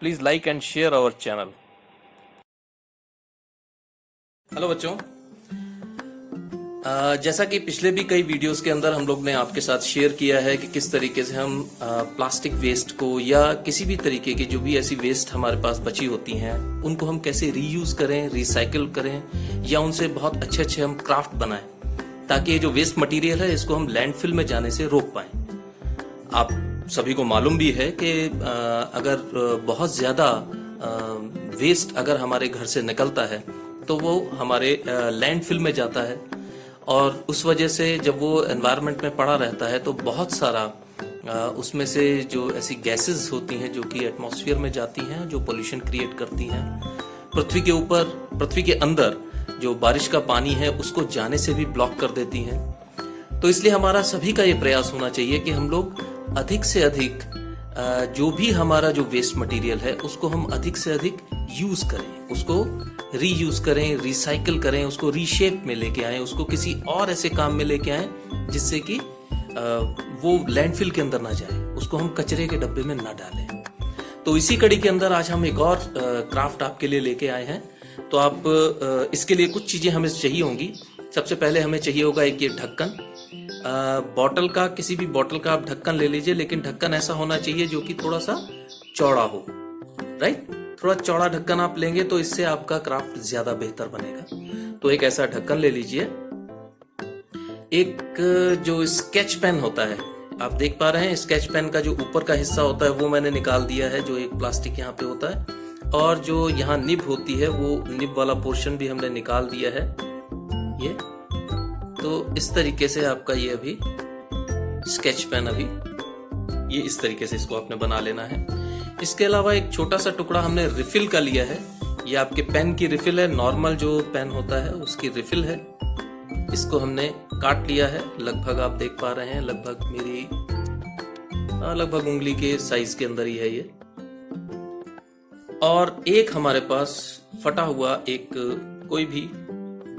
Please like and share our channel. Hello बच्चों, जैसा कि पिछले भी कई वीडियोस के अंदर हम लोग ने आपके साथ शेयर किया है कि किस तरीके से हम प्लास्टिक वेस्ट को या किसी भी तरीके की जो भी ऐसी वेस्ट हमारे पास बची होती हैं उनको हम कैसे रीयूज करें, रिसाइकिल करें या उनसे बहुत अच्छे अच्छे हम क्राफ्ट बनाएं ताकि ये जो वेस्ट मटेरियल है इसको हम लैंडफिल में जाने से रोक पाएं। आप सभी को मालूम भी है कि अगर बहुत ज्यादा वेस्ट अगर हमारे घर से निकलता है तो वो हमारे लैंडफिल में जाता है और उस वजह से जब वो एनवायरनमेंट में पड़ा रहता है तो बहुत सारा उसमें से जो ऐसी गैसेस होती हैं जो कि एटमॉस्फेयर में जाती हैं, जो पोल्यूशन क्रिएट करती हैं, पृथ्वी के ऊपर, पृथ्वी के अंदर जो बारिश का पानी है उसको जाने से भी ब्लॉक कर देती हैं। तो इसलिए हमारा सभी का ये प्रयास होना चाहिए कि हम लोग अधिक से अधिक जो भी हमारा जो वेस्ट मटेरियल है उसको हम अधिक से अधिक यूज करें, उसको रीयूज करें, रिसाइकिल करें, उसको रीशेप में लेके आए, उसको किसी और ऐसे काम में लेके आए जिससे कि वो लैंडफिल के अंदर ना जाए, उसको हम कचरे के डब्बे में ना डालें। तो इसी कड़ी के अंदर आज हम एक और क्राफ्ट आपके लिए लेके आए हैं। तो आप इसके लिए कुछ चीजें हमें चाहिए होंगी। सबसे पहले हमें चाहिए होगा एक ये ढक्कन, बॉटल का, किसी भी बॉटल का आप ढक्कन ले लीजिए, लेकिन ढक्कन ऐसा होना चाहिए जो कि थोड़ा सा चौड़ा हो, राइट। थोड़ा चौड़ा ढक्कन आप लेंगे तो इससे आपका क्राफ्ट ज्यादा बेहतर बनेगा। तो एक ऐसा ढक्कन ले लीजिए। एक जो स्केच पेन होता है, आप देख पा रहे हैं, स्केच पेन का जो ऊपर का हिस्सा होता है वो मैंने निकाल दिया है, जो एक प्लास्टिक यहाँ पे होता है, और जो यहाँ निब होती है वो निब वाला पोर्शन भी हमने निकाल दिया है। ये तो इस तरीके से आपका ये अभी स्केच पेन अभी ये इस तरीके से इसको आपने बना लेना है। इसके अलावा एक छोटा सा टुकड़ा हमने रिफिल का लिया है। ये आपके पेन की रिफिल है, नॉर्मल जो पेन होता है उसकी रिफिल है। इसको हमने काट लिया है, लगभग आप देख पा रहे हैं, लगभग मेरी लगभग उंगली के साइज के अंदर ही है ये। और एक हमारे पास फटा हुआ एक कोई भी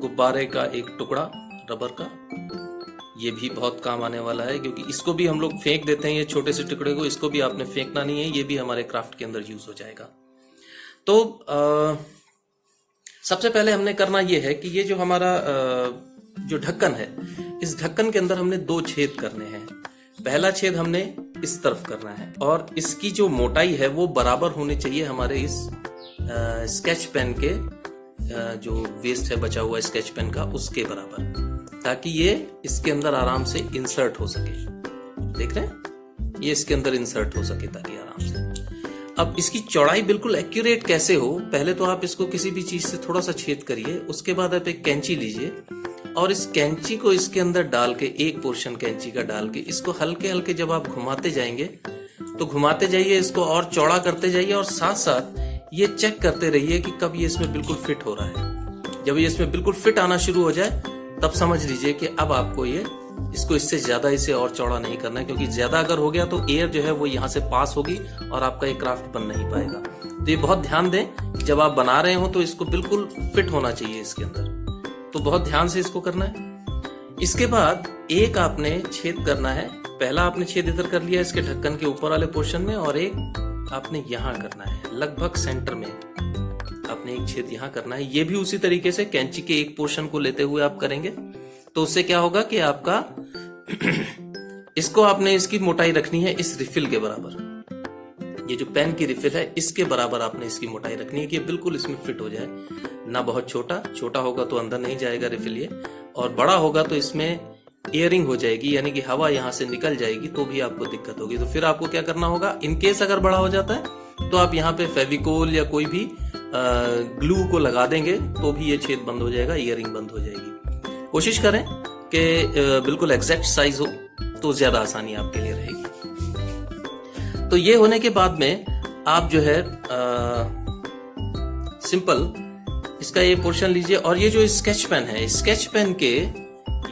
गुब्बारे का एक टुकड़ा रबर का, ये भी बहुत काम आने वाला है क्योंकि इसको भी हम लोग फेंक देते हैं, ये छोटे से टुकड़े को, इसको भी आपने फेंकना नहीं है, ये भी हमारे क्राफ्ट के अंदर यूज हो जाएगा। तो सबसे पहले हमने करना ये है कि ये जो हमारा जो ढक्कन है, इस ढक्कन के अंदर हमने 2 छेद करने हैं। पहला छेद हमने इस तरफ करना है और इसकी जो मोटाई है वो बराबर होनी चाहिए हमारे इस स्केच पेन के जो वेस्ट है बचा हुआ स्केच पेन का उसके बराबर, ताकि ये इसके अंदर आराम से इंसर्ट हो सके। देख रहे हैं, ये इसके अंदर इंसर्ट हो सके ताकि आराम से। अब इसकी चौड़ाई बिल्कुल एक्यूरेट कैसे हो, पहले तो आप इसको किसी भी चीज से थोड़ा सा छेद करिए, उसके बाद आप एक कैंची लीजिए और इस कैंची को इसके अंदर डाल के, एक पोर्शन कैंची का डाल के, इसको हल्के हल्के जब आप घुमाते जाएंगे तो घुमाते जाइए, इसको और चौड़ा करते जाइए और साथ साथ ये चेक करते रहिए कि कब ये इसमें बिल्कुल फिट हो रहा है। जब ये इसमें बिल्कुल फिट आना शुरू हो जाए तब समझ लीजिए कि अब आपको ये इसको इससे ज्यादा इसे और चौड़ा नहीं करना है, क्योंकि ज्यादा अगर हो गया तो एयर जो है वो यहाँ से पास होगी और आपका ये क्राफ्ट बन नहीं पाएगा। तो ये बहुत ध्यान दें, जब आप बना रहे हो तो इसको बिल्कुल फिट होना चाहिए इसके अंदर, तो बहुत ध्यान से इसको करना है। इसके बाद एक आपने छेद करना है, पहला आपने छेद इधर कर लिया इसके ढक्कन के ऊपर वाले पोर्शन में, और एक आपने यहाँ करना है, लगभग सेंटर में आपने एक छेद यहाँ करना है। ये भी उसी तरीके से कैंची के एक पोर्शन को लेते हुए आप करेंगे, तो उससे क्या होगा कि आपका इसको आपने इसकी मोटाई रखनी है इस रिफिल के बराबर। ये जो पेन की रिफिल है इसके बराबर आपने इसकी मोटाई रखनी है कि बिल्कुल इसमें फिट हो जाए, ना बहुत छोटा, छोटा होगा तो अंदर नहीं जाएगा रिफिल ये, और बड़ा होगा तो इसमें एयरिंग हो जाएगी, यानी कि हवा यहाँ से निकल जाएगी तो भी आपको दिक्कत होगी। तो फिर आपको क्या करना होगा, इनकेस अगर बड़ा हो जाता है तो आप यहाँ पे फेविकोल या कोई भी ग्लू को लगा देंगे तो भी ये छेद बंद हो जाएगा, ईयरिंग बंद हो जाएगी। कोशिश करें कि बिल्कुल एग्जैक्ट साइज हो तो ज्यादा आसानी आपके लिए रहेगी। तो ये होने के बाद में आप जो है सिंपल इसका ये पोर्शन लीजिए और ये जो स्केच पेन है, स्केच पेन के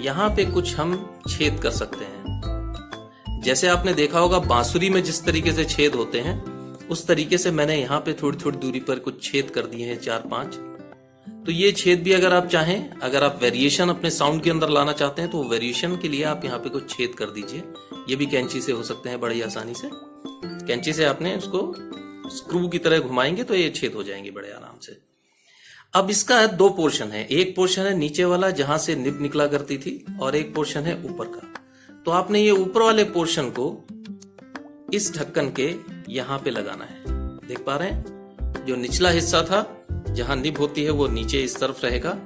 यहाँ पे कुछ हम छेद कर सकते हैं। जैसे आपने देखा होगा बांसुरी में जिस तरीके से छेद होते हैं उस तरीके से मैंने यहाँ पे थोड़ी थोड़ी दूरी पर कुछ छेद कर दिए हैं, 4-5। तो ये छेद भी अगर आप चाहें, अगर आप वेरिएशन अपने साउंड के अंदर लाना चाहते हैं तो वेरिएशन के लिए आप यहाँ पे कुछ छेद कर दीजिए। ये भी कैंची से हो सकते हैं बड़ी आसानी से। कैंची से आपने उसको स्क्रू की तरह घुमाएंगे तो ये छेद हो जाएंगे बड़े आराम से। अब इसका 2 पोर्शन है, एक पोर्शन है नीचे वाला जहां से निब निकला करती थी और एक पोर्शन है ऊपर का। तो आपने ये ऊपर वाले पोर्शन को इस ढक्कन के यहां पे लगाना है। देख पा रहे हैं, जो निचला हिस्सा था जहां निब होती है वो नीचे इस तरफ रहेगा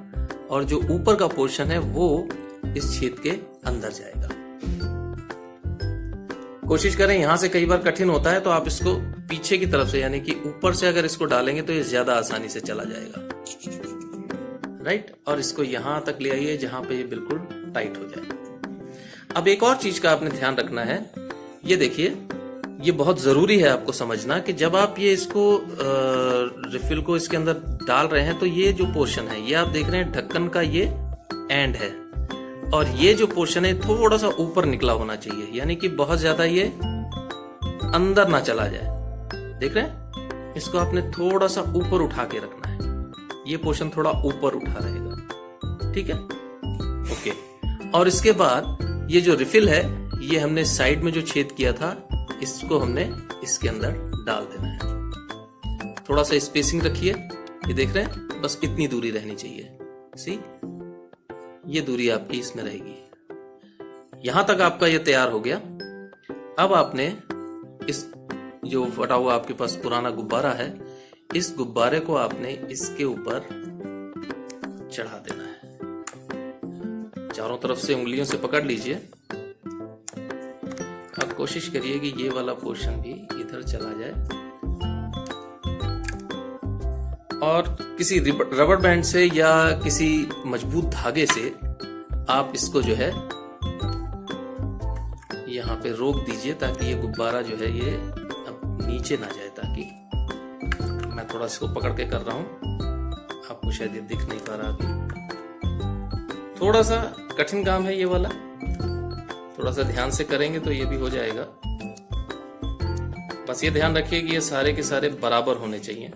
और जो ऊपर का पोर्शन है वो इस छेद के अंदर जाएगा। कोशिश करें, यहां से कई बार कठिन होता है तो आप इसको पीछे की तरफ से यानी कि ऊपर से अगर इसको डालेंगे तो ये ज्यादा आसानी से चला जाएगा। राइट, और इसको यहां तक ले आइए जहां पे ये बिल्कुल टाइट हो जाए। अब एक और चीज का आपने ध्यान रखना है, ये देखिए, ये बहुत जरूरी है आपको समझना कि जब आप ये इसको रिफिल को इसके अंदर डाल रहे हैं तो ये जो पोर्शन है, ये आप देख रहे हैं ढक्कन का ये एंड है और ये जो पोर्शन है थोड़ा सा ऊपर निकला होना चाहिए, यानी कि बहुत ज्यादा ये अंदर ना चला जाए। देख रहे हैं, इसको आपने थोड़ा सा ऊपर उठा के रखना है, ये पोर्शन थोड़ा ऊपर उठा रहेगा। ठीक है, ओके। और इसके बाद ये जो रिफिल है, ये हमने साइड में जो छेद किया था इसको हमने इसके अंदर डाल देना है। थोड़ा सा स्पेसिंग रखिए, ये देख रहे हैं, बस इतनी दूरी रहनी चाहिए। सी, ये दूरी आपकी इसमें रहेगी। यहां तक आपका ये तैयार हो गया। अब आपने इस जो फटा हुआ आपके पास पुराना गुब्बारा है, इस गुब्बारे को आपने इसके ऊपर चढ़ा देना है। चारों तरफ से उंगलियों से पकड़ लीजिए। अब कोशिश करिए कि ये वाला पोर्शन भी इधर चला जाए और किसी रबर बैंड से या किसी मजबूत धागे से आप इसको जो है यहाँ पे रोक दीजिए ताकि ये गुब्बारा जो है ये अब नीचे ना जाए। ताकि मैं थोड़ा इसको पकड़ के कर रहा हूं, आपको शायद ये दिख नहीं पा रहा अभी। थोड़ा सा कठिन काम है ये वाला, थोड़ा सा ध्यान से करेंगे तो ये भी हो जाएगा। बस ये ध्यान रखिए कि ये सारे के सारे बराबर होने चाहिए।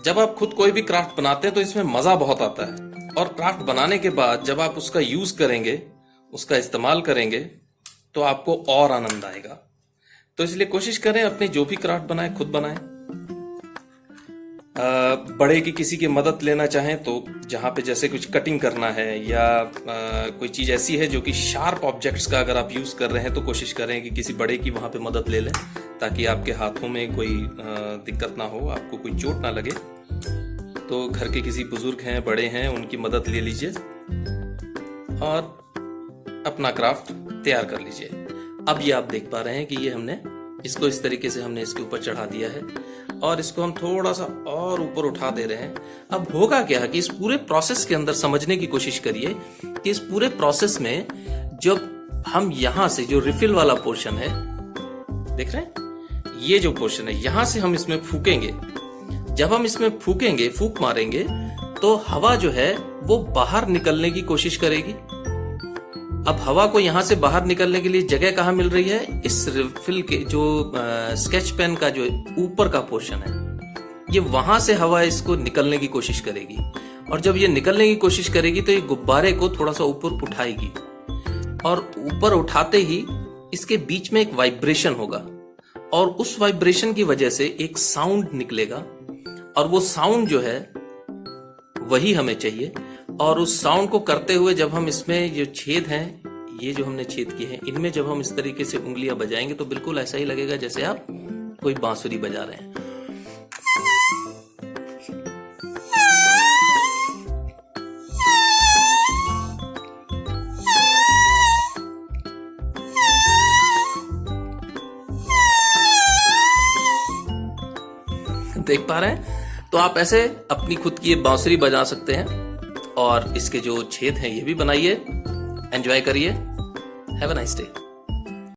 जब आप खुद कोई भी क्राफ्ट बनाते हैं तो इसमें मजा बहुत आता है, और क्राफ्ट बनाने के बाद जब आप उसका यूज करेंगे, उसका इस्तेमाल करेंगे तो आपको और आनंद आएगा। तो इसलिए कोशिश करें अपने जो भी क्राफ्ट बनाएं खुद बनाएं। बड़े की किसी की मदद लेना चाहें तो जहां पे जैसे कुछ कटिंग करना है या कोई चीज ऐसी है जो कि शार्प ऑब्जेक्ट्स का अगर आप यूज कर रहे हैं तो कोशिश करें कि किसी बड़े की वहां पे मदद ले लें ताकि आपके हाथों में कोई दिक्कत ना हो, आपको कोई चोट ना लगे। तो घर के किसी बुजुर्ग हैं, बड़े हैं, उनकी मदद ले लीजिए और अपना क्राफ्ट तैयार कर लीजिए। अब ये आप देख पा रहे हैं कि ये हमने इसको इस तरीके से हमने इसके ऊपर चढ़ा दिया है और इसको हम थोड़ा सा और ऊपर उठा दे रहे हैं। अब होगा क्या कि इस पूरे प्रोसेस के अंदर समझने की कोशिश करिए कि इस पूरे प्रोसेस में जब हम यहां से जो रिफिल वाला पोर्शन है, देख रहे हैं, ये जो पोर्शन है यहां से हम इसमें फूकेंगे। जब हम इसमें फूकेंगे, फूक मारेंगे तो हवा जो है वो बाहर निकलने की कोशिश करेगी। अब हवा को यहां से बाहर निकलने के लिए जगह कहां मिल रही है? इस रिफिल के जो स्केच पेन का जो ऊपर का पोर्शन है, ये वहां से हवा इसको निकलने की कोशिश करेगी और जब ये निकलने की कोशिश करेगी तो ये गुब्बारे को थोड़ा सा ऊपर उठाएगी और ऊपर उठाते ही इसके बीच में एक वाइब्रेशन होगा और उस वाइब्रेशन की वजह से एक साउंड निकलेगा और वो साउंड जो है वही हमें चाहिए। और उस साउंड को करते हुए जब हम इसमें जो छेद हैं, ये जो हमने छेद किए हैं, इनमें जब हम इस तरीके से उंगलियां बजाएंगे तो बिल्कुल ऐसा ही लगेगा जैसे आप कोई बांसुरी बजा रहे हैं। देख पा रहे हैं? तो आप ऐसे अपनी खुद की बांसुरी बजा सकते हैं और इसके जो छेद हैं ये भी बनाइए, एंजॉय करिए। Have a nice day.